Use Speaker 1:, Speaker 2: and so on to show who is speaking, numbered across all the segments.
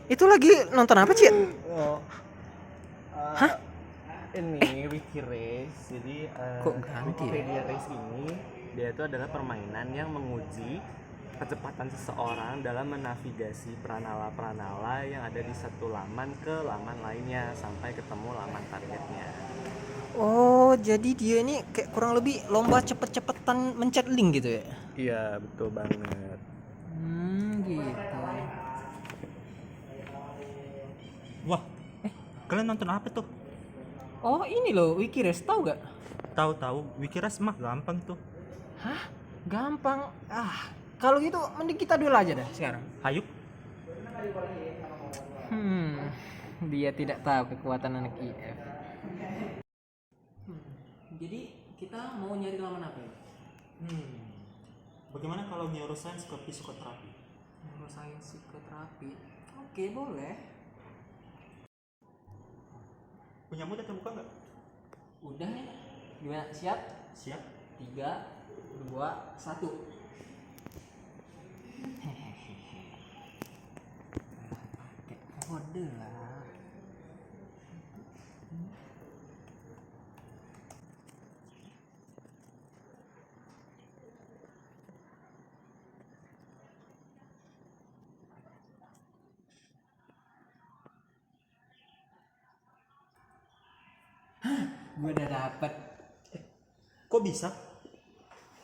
Speaker 1: Itu lagi nonton apa, Cit?
Speaker 2: Oh,
Speaker 1: Hah?
Speaker 2: eh, ini Wiki Race. Jadi
Speaker 1: Kok ganti ya?
Speaker 2: Wikipedia Race ini dia itu adalah permainan yang menguji kecepatan seseorang dalam menavigasi pranala-pranala yang ada di satu laman ke laman lainnya sampai ketemu laman targetnya.
Speaker 1: Oh, jadi dia ini kayak kurang lebih lomba cepet-cepetan mencet link gitu ya?
Speaker 2: Iya, betul banget.
Speaker 1: Gitu.
Speaker 3: Wah, kalian nonton apa tuh?
Speaker 1: Oh, ini loh, Wikires, tahu gak?
Speaker 3: Tahu-tahu Wikiras mah gampang tuh.
Speaker 1: Hah? Gampang. Kalau gitu mending kita dulu aja dah sekarang.
Speaker 3: Hayuk.
Speaker 1: Dia tidak tahu kekuatan anak IF. Jadi kita mau nyari laman apa ya?
Speaker 3: Bagaimana kalau neuroscience ke psikoterapi?
Speaker 1: Neuroscience psikoterapi. Oke, boleh.
Speaker 3: Punyamu udah terbuka nggak?
Speaker 1: Udah nih. Gimana? Siap?
Speaker 3: Siap.
Speaker 1: 3, 2, 1. Pakai kode lah. Gue udah dapet.
Speaker 3: Kok bisa?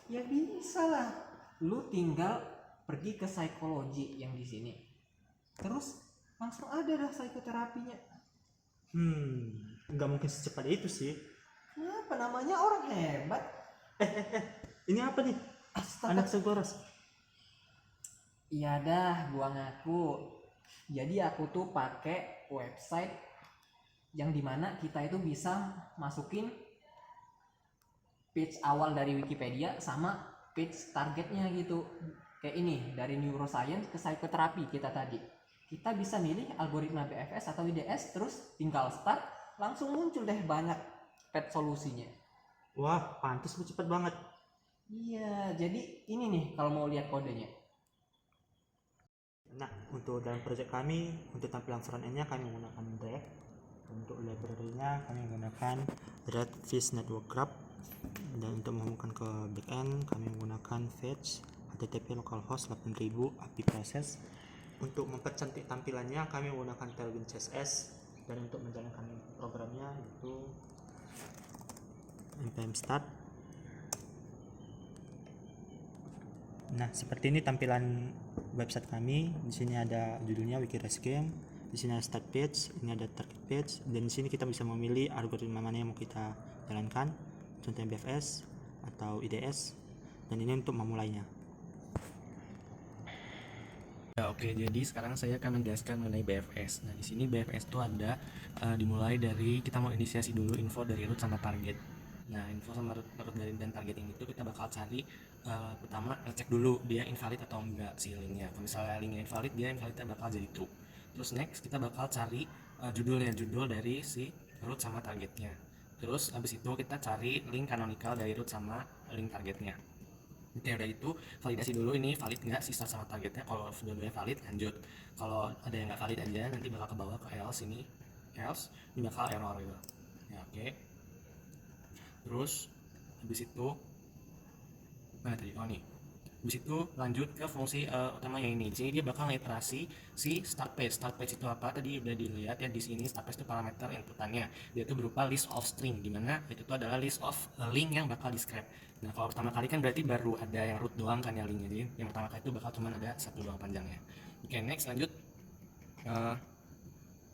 Speaker 1: Ya bisa lah. Lu tinggal pergi ke psikologi yang di sini. Terus langsung ada dah psikoterapinya.
Speaker 3: Nggak mungkin secepat itu sih.
Speaker 1: Kenapa namanya orang hebat?
Speaker 3: Ini apa nih?
Speaker 1: Astaga.
Speaker 3: Anak segoras.
Speaker 1: Iya dah, gua ngaku. Jadi aku tuh pakai website yang dimana kita itu bisa masukin page awal dari Wikipedia sama page targetnya gitu. Kayak ini, dari neuroscience ke psikoterapi kita tadi. Kita bisa milih algoritma BFS atau IDS, terus tinggal start, langsung muncul deh banyak page solusinya.
Speaker 3: Wah, pantas lu cepet banget.
Speaker 1: Iya, jadi ini nih kalau mau lihat kodenya.
Speaker 3: Nah, untuk dalam proyek kami, untuk tampilan front-end-nya kami menggunakan React. Untuk library-nya kami menggunakan Redfish Network Graph. Dan untuk menghubungkan ke backend kami menggunakan Fetch, HTTP localhost 8000, API process. Untuk mempercantik tampilannya kami menggunakan Tailwind CSS. Dan untuk menjalankan programnya itu npm start. Nah, seperti ini tampilan website kami. Di sini ada judulnya Wikiras Game, di sini ada start page, ini ada target page, dan di sini kita bisa memilih algoritma mana yang mau kita jalankan, contohnya BFS atau IDS, dan ini untuk memulainya.
Speaker 2: Ya, oke, jadi sekarang saya akan menjelaskan mengenai BFS. Nah, di sini BFS itu ada dimulai dari kita mau inisiasi dulu info dari root sama target. Nah, info sama root dari dan target ini tuh kita bakal cari pertama cek dulu dia invalid atau enggak si linknya. Kalau misalnya linknya invalid, dia invalidnya bakal jadi true. Terus next kita bakal cari judul dari si root sama targetnya. Terus habis itu kita cari link canonical dari root sama link targetnya. Oke, udah itu validasi dulu ini valid nggak si start sama targetnya. Kalau dua-duanya valid lanjut. Kalau ada yang nggak valid aja nanti bakal ke bawah ke else ini, else ini bakal error gitu ya. Oke, terus habis itu mana tadi, oh nih, habis itu lanjut ke fungsi utamanya ini. Di sini dia bakal ngiterasi si start page. Start page itu apa? Tadi udah dilihat ya, di sini start page itu parameter inputannya. Dia itu berupa list of string, dimana itu tuh adalah list of link yang bakal di scrap. Nah, kalau pertama kali kan berarti baru ada yang root doang kan ya linknya. Jadi yang pertama kali itu bakal cuma ada satu doang panjangnya. Oke, next lanjut.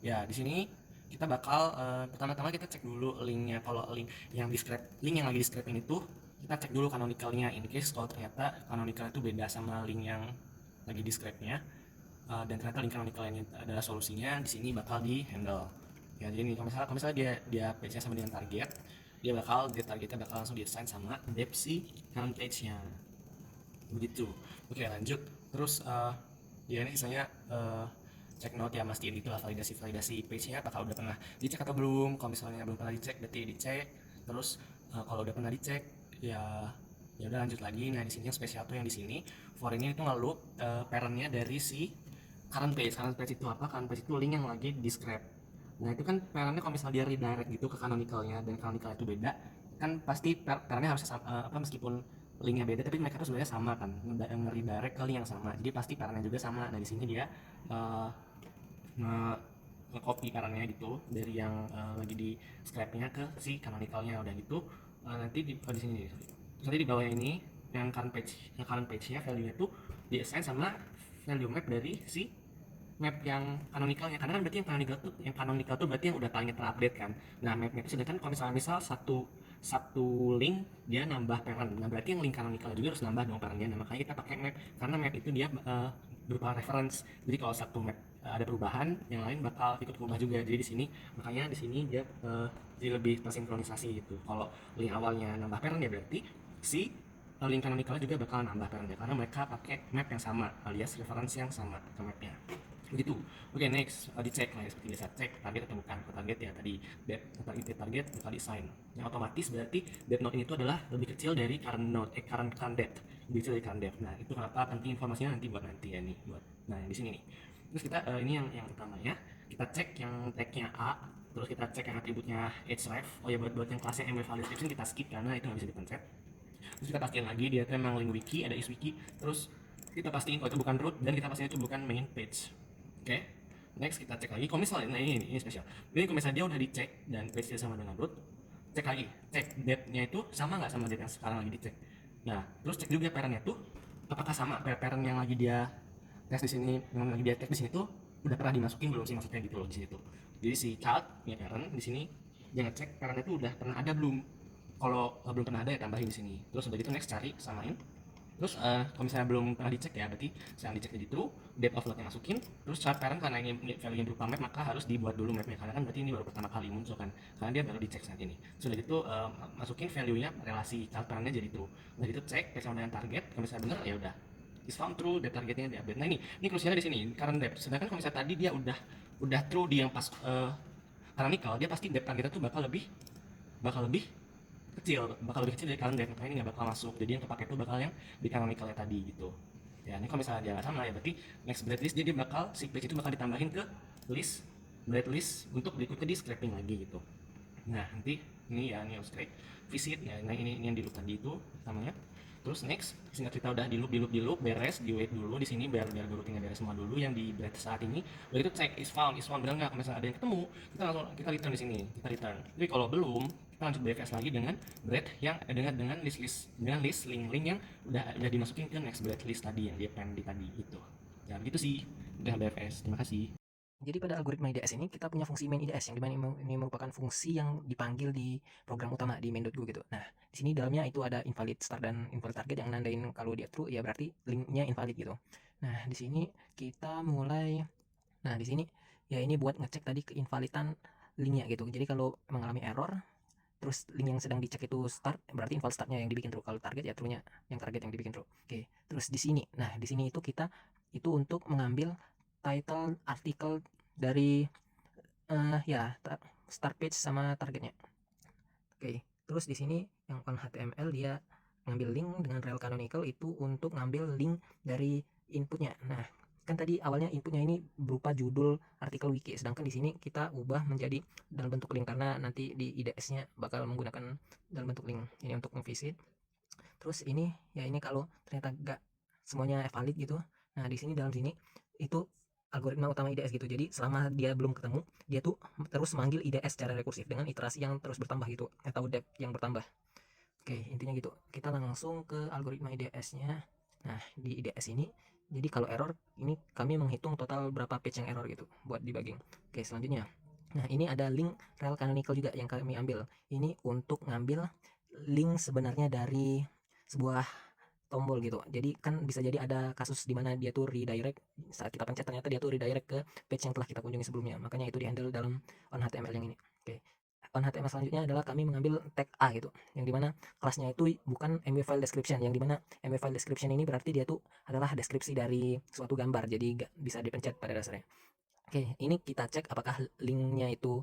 Speaker 2: Ya, di sini kita bakal pertama-tama kita cek dulu linknya. Kalau link yang di scrap, link yang lagi di scrap ini tuh kita cek dulu canonicalnya. In case kalau ternyata canonical itu beda sama link yang lagi di scrapnya, dan ternyata link canonical ini adalah solusinya, di sini bakal di handle. Ya, jadi kalau misalnya dia page-nya sama dengan target, dia bakal targetnya bakal langsung di assign sama depth si current page-nya. Begitu. Oke, lanjut. Terus ya ini misalnya cek note ya, mastiin itulah validasi page-nya apakah udah pernah dicek atau belum. Kalau misalnya belum pernah dicek berarti dicek. Terus kalau udah pernah dicek ya udah lanjut lagi. Nah, di sini yang spesial tuh yang di sini for ini itu ngeloop parent-nya dari si current page itu apa? Current page itu link yang lagi di scrap. Nah itu kan parentnya kalau misalnya dia redirect gitu ke canonicalnya dan canonical itu beda, kan pasti parentnya harus apa, meskipun linknya beda tapi mereka tuh sebenarnya sama kan, nge-redirect ke link yang sama, jadi pasti parentnya juga sama. Nah di sini dia nge-copy parentnya gitu dari yang lagi di scrapnya ke si canonicalnya. Udah gitu nanti di sini terus nanti di bawah ini yang current page nya value nya tuh di assign sama value map dari si map yang canonicalnya, karena kan berarti yang canonical tuh berarti yang udah paling terupdate kan. Nah mapnya itu sedangkan kalau misalnya satu link dia nambah parent, nah berarti yang link canonical juga harus nambah dong parentnya. Nah makanya kita pakai map, karena map itu dia berupa reference, jadi kalau satu map ada perubahan yang lain bakal ikut berubah juga. Jadi di sini makanya di sini dia jadi lebih tersinkronisasi gitu. Kalau link awalnya nambah parent ya berarti si link canonicalnya juga bakal nambah parentnya, karena mereka pakai map yang sama alias reference yang sama ke mapnya begitu. Oke, next dicek lah ya, seperti biasa cek target atau bukan. Ke target ya tadi target bakal assign yang otomatis, berarti depth node ini itu adalah lebih kecil dari current node current depth, lebih kecil dari current depth. Nah itu kenapa penting informasinya nanti buat nanti ya nih, buat nah di sini nih. Terus kita ini yang utamanya kita cek yang tagnya A, terus kita cek yang atributnya href. Oh ya, buat yang kelasnya MW file description kita skip karena itu nggak bisa dipencet. Terus kita pastiin lagi dia itu memang link wiki, ada iswiki. Terus kita pastiin kalau itu bukan root dan kita pastiin itu bukan main page. Oke, next kita cek lagi. Kalau misalnya, nah ini spesial. Jadi kalau misalnya dia udah dicek dan page-nya sama dengan root, cek lagi, cek date-nya itu sama nggak sama date yang sekarang lagi dicek. Nah, terus cek juga parent-nya tuh apakah sama parent yang lagi dia tes di sini, yang lagi dia tes di sini tuh udah pernah dimasukin belum sih, maksudnya gitu loh di sini tuh. Jadi si child ya parent di sini dia ngecek parent-nya tuh udah pernah ada belum. Kalau belum pernah ada ya tambahin di sini. Terus udah gitu next cari samain. Terus kalau misalnya belum pernah dicek ya, berarti saya dicek di situ, date of load-nya masukin, terus child parent karena ini value-nya berupa map, maka harus dibuat dulu mapnya, karena kan berarti ini baru pertama kali muncul kan, karena dia baru dicek saat ini. Sudah gitu masukin value-nya relasi child parent-nya jadi true. Udah gitu cek sama dengan target, kalau misalnya benar ya udah is found true, date targetnya di update. Nah ini krusialnya di sini current depth. Sedangkan kalau misalnya tadi dia udah true di yang pas canonical, dia pasti depth targetnya tuh bakal lebih kecil dari current depth, makanya ini nggak bakal masuk. Jadi yang kepake itu bakal yang di canonicalnya tadi gitu ya. Ini kalau misalnya dia nggak sama ya berarti next blade list dia bakal si page itu bakal ditambahin ke list blade list untuk berikutnya di scraping lagi gitu. Nah nanti ini ya, ini harus scrape visit ya. Nah ini yang di loop tadi itu namanya. Terus next singkat cerita udah di loop beres, di wait dulu di sini biar routingnya beres semua dulu yang di blade saat ini. Udah itu cek is found benar nggak. Kalau misalnya ada yang ketemu, kita langsung return di sini, kita return. Tapi kalau belum, kita lanjut BFS lagi dengan blade yang dengan list link yang udah dimasukin ke next blade list tadi yang dia pen di tadi gitu. Ya begitu sih udah BFS. Terima kasih.
Speaker 1: Jadi pada algoritma IDS ini kita punya fungsi main IDS yang dimana ini merupakan fungsi yang dipanggil di program utama di main.go gitu. Nah di sini dalamnya itu ada invalid start dan invalid target yang nandain kalau dia true ya berarti linknya invalid gitu. Nah di sini kita mulai, nah di sini ya ini buat ngecek tadi keinvalidan linknya gitu. Jadi kalau mengalami error terus link yang sedang dicek itu start, berarti invalid startnya yang dibikin true. Kalau target ya true-nya yang target yang dibikin true. Oke, terus di sini, nah di sini itu kita itu untuk mengambil title artikel dari ya start page sama targetnya. Oke, terus di sini yang on HTML dia ngambil link dengan rel canonical itu untuk ngambil link dari inputnya. Nah kan tadi awalnya inputnya ini berupa judul artikel wiki, sedangkan di sini kita ubah menjadi dalam bentuk link karena nanti di IDS-nya bakal menggunakan dalam bentuk link ini untuk ngevisit. Terus ini ya ini kalau ternyata gak semuanya valid gitu, nah di sini dalam sini itu algoritma utama IDS gitu. Jadi selama dia belum ketemu, dia tuh terus manggil IDS secara rekursif dengan iterasi yang terus bertambah gitu, atau depth yang bertambah. Oke, intinya gitu. Kita langsung ke algoritma IDS-nya. Nah, di IDS ini, jadi kalau error, ini kami menghitung total berapa page yang error gitu, buat debugging. Oke, selanjutnya. Nah, ini ada link rel canonical juga yang kami ambil. Ini untuk ngambil link sebenarnya dari sebuah tombol gitu. Jadi kan bisa jadi ada kasus di mana dia tuh redirect, saat kita pencet ternyata dia tuh redirect ke page yang telah kita kunjungi sebelumnya. Makanya itu dihandle dalam on HTML yang ini. Oke. On HTML selanjutnya adalah kami mengambil tag A gitu, yang dimana kelasnya itu bukan MW file description, yang dimana MW file description ini berarti dia tuh adalah deskripsi dari suatu gambar, jadi nggak bisa dipencet pada dasarnya. Oke, ini kita cek apakah linknya itu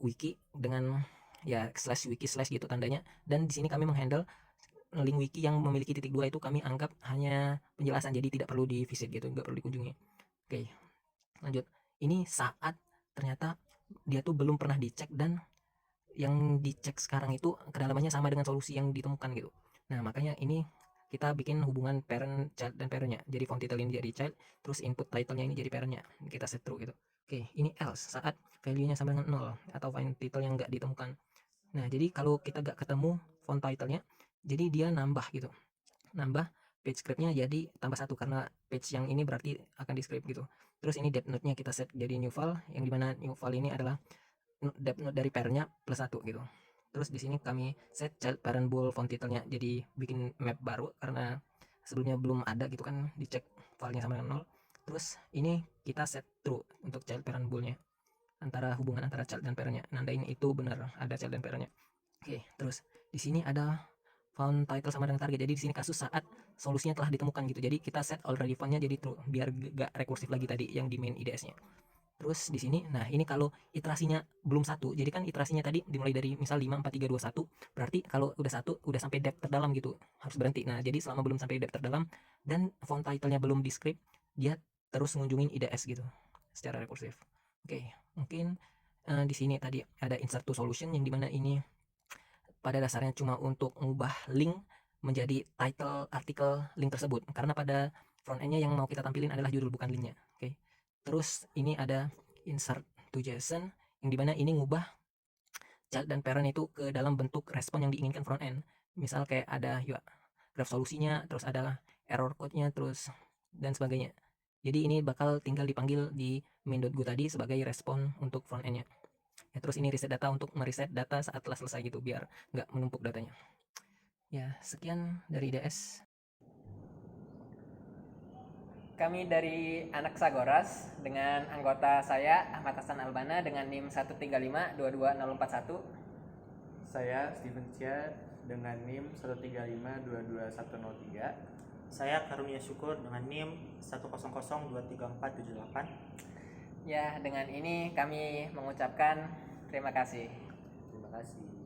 Speaker 1: wiki dengan ya /wiki/ gitu tandanya, dan di sini kami menghandle link wiki yang memiliki titik 2 itu kami anggap hanya penjelasan, jadi tidak perlu di visit gitu, nggak perlu dikunjungi. Oke, Lanjut, ini saat ternyata dia tuh belum pernah dicek dan yang dicek sekarang itu kedalamannya sama dengan solusi yang ditemukan gitu. Nah makanya ini kita bikin hubungan parent, child, dan parentnya. Jadi font title ini jadi child, terus input title-nya ini jadi parentnya. Kita set true gitu. Oke, ini else saat value-nya sama dengan 0 atau font title yang nggak ditemukan. Nah jadi kalau kita nggak ketemu font title-nya, jadi dia nambah gitu. Nambah page script-nya jadi tambah 1 karena page yang ini berarti akan di script gitu. Terus ini depth note-nya kita set jadi new file, yang dimana new file ini adalah depth note dari parent-nya plus 1 gitu. Terus di sini kami set child parent bool font title-nya jadi bikin map baru karena sebelumnya belum ada gitu kan, dicek filenya sama dengan 0. Terus ini kita set true untuk child parent bool-nya, antara hubungan antara child dan parent-nya. Nandain itu benar ada child dan parent-nya. Oke, terus di sini ada found title sama dengan target. Jadi di sini kasus saat solusinya telah ditemukan gitu. Jadi kita set already found-nya jadi true biar gak rekursif lagi tadi yang di main IDS-nya. Terus di sini, nah ini kalau iterasinya belum satu, jadi kan iterasinya tadi dimulai dari misal 5, 4, 3, 2, 1, berarti kalau udah satu, udah sampai depth terdalam gitu, harus berhenti. Nah jadi selama belum sampai depth terdalam, dan font title-nya belum di script, dia terus ngunjungin IDS gitu, secara rekursif. Oke, mungkin di sini tadi ada insert to solution, yang dimana ini pada dasarnya cuma untuk mengubah link menjadi title artikel link tersebut, karena pada front end-nya yang mau kita tampilin adalah judul bukan linknya. Oke. Terus ini ada insert to JSON, yang dimana ini ngubah child dan parent itu ke dalam bentuk respon yang diinginkan front end. Misal kayak ada ya, graph solusinya, terus ada error code-nya, terus dan sebagainya. Jadi ini bakal tinggal dipanggil di main.go tadi sebagai respon untuk front end-nya. Ya, terus ini reset data untuk mereset data saat telah selesai gitu biar nggak menumpuk datanya. Ya, sekian dari IDS. Kami dari Anak Sagoras dengan anggota saya Ahmad Hasan Albana dengan NIM 135222041.
Speaker 2: Saya Steven Chia dengan NIM 135222103.
Speaker 3: Saya Karunia Syukur dengan NIM 100234878.
Speaker 1: Ya, dengan ini kami mengucapkan terima kasih.
Speaker 2: Terima kasih.